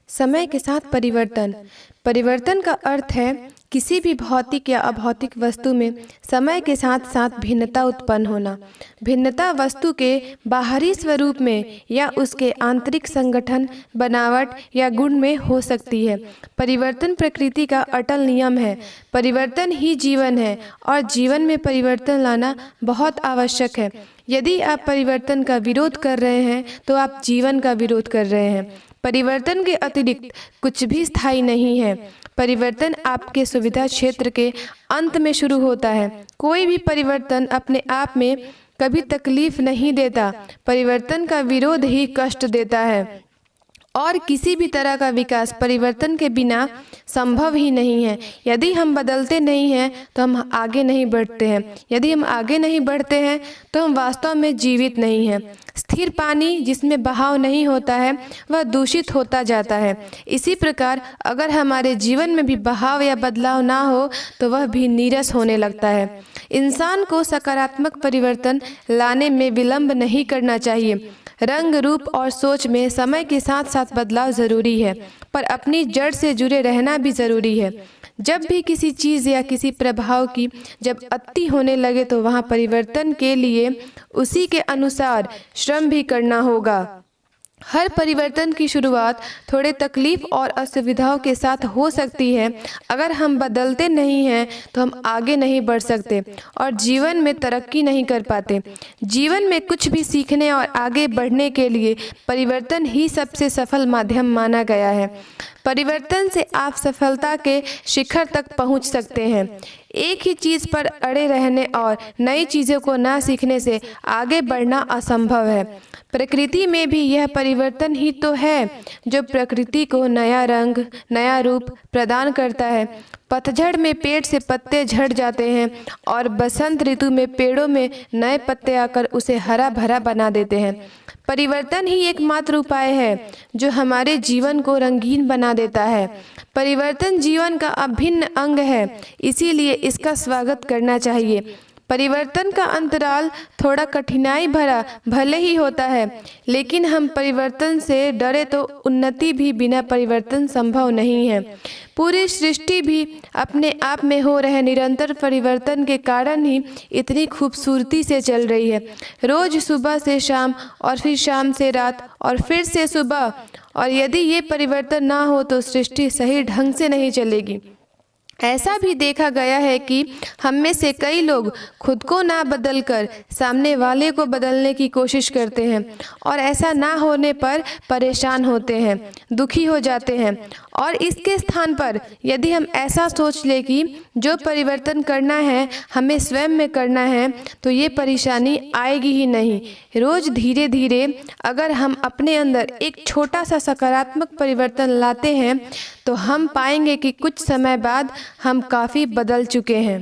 समय के साथ परिवर्तन। परिवर्तन का अर्थ है किसी भी भौतिक या अभौतिक वस्तु में समय के साथ साथ भिन्नता उत्पन्न होना। भिन्नता वस्तु के बाहरी स्वरूप में या उसके आंतरिक संगठन, बनावट या गुण में हो सकती है। परिवर्तन प्रकृति का अटल नियम है। परिवर्तन ही जीवन है और जीवन में परिवर्तन लाना बहुत आवश्यक है। यदि आप परिवर्तन का विरोध कर रहे हैं तो आप जीवन का विरोध कर रहे हैं। परिवर्तन के अतिरिक्त कुछ भी स्थायी नहीं है। परिवर्तन आपके सुविधा क्षेत्र के अंत में शुरू होता है। कोई भी परिवर्तन अपने आप में कभी तकलीफ नहीं देता। परिवर्तन का विरोध ही कष्ट देता है और किसी भी तरह का विकास परिवर्तन के बिना संभव ही नहीं है। यदि हम बदलते नहीं हैं तो हम आगे नहीं बढ़ते हैं। यदि हम आगे नहीं बढ़ते हैं तो हम वास्तव में जीवित नहीं हैं। स्थिर पानी जिसमें बहाव नहीं होता है वह दूषित होता जाता है। इसी प्रकार अगर हमारे जीवन में भी बहाव या बदलाव ना हो तो वह भी नीरस होने लगता है। इंसान को सकारात्मक परिवर्तन लाने में विलंब नहीं करना चाहिए। रंग, रूप और सोच में समय के साथ साथ बदलाव ज़रूरी है, पर अपनी जड़ से जुड़े रहना भी ज़रूरी है। जब भी किसी चीज़ या किसी प्रभाव की जब अति होने लगे तो वहाँ परिवर्तन के लिए उसी के अनुसार श्रम भी करना होगा। हर परिवर्तन की शुरुआत थोड़े तकलीफ और असुविधाओं के साथ हो सकती है। अगर हम बदलते नहीं हैं तो हम आगे नहीं बढ़ सकते और जीवन में तरक्की नहीं कर पाते। जीवन में कुछ भी सीखने और आगे बढ़ने के लिए परिवर्तन ही सबसे सफल माध्यम माना गया है। परिवर्तन से आप सफलता के शिखर तक पहुंच सकते हैं। एक ही चीज़ पर अड़े रहने और नई चीज़ों को ना सीखने से आगे बढ़ना असंभव है। प्रकृति में भी यह परिवर्तन ही तो है जो प्रकृति को नया रंग, नया रूप प्रदान करता है। पतझड़ में पेड़ से पत्ते झड़ जाते हैं और बसंत ऋतु में पेड़ों में नए पत्ते आकर उसे हरा भरा बना देते हैं। परिवर्तन ही एकमात्र उपाय है जो हमारे जीवन को रंगीन बना देता है। परिवर्तन जीवन का अभिन्न अंग है, इसीलिए इसका स्वागत करना चाहिए। परिवर्तन का अंतराल थोड़ा कठिनाई भरा भले ही होता है, लेकिन हम परिवर्तन से डरे तो उन्नति भी बिना परिवर्तन संभव नहीं है। पूरी सृष्टि भी अपने आप में हो रहे निरंतर परिवर्तन के कारण ही इतनी खूबसूरती से चल रही है। रोज सुबह से शाम और फिर शाम से रात और फिर से सुबह, और यदि ये परिवर्तन ना हो तो सृष्टि सही ढंग से नहीं चलेगी। ऐसा भी देखा गया है कि हम में से कई लोग खुद को ना बदलकर सामने वाले को बदलने की कोशिश करते हैं और ऐसा ना होने पर परेशान होते हैं, दुखी हो जाते हैं। और इसके स्थान पर यदि हम ऐसा सोच लें कि जो परिवर्तन करना है हमें स्वयं में करना है तो ये परेशानी आएगी ही नहीं। रोज़ धीरे धीरे अगर हम अपने अंदर एक छोटा सा सकारात्मक परिवर्तन लाते हैं तो हम पाएंगे कि कुछ समय बाद हम काफ़ी बदल चुके हैं।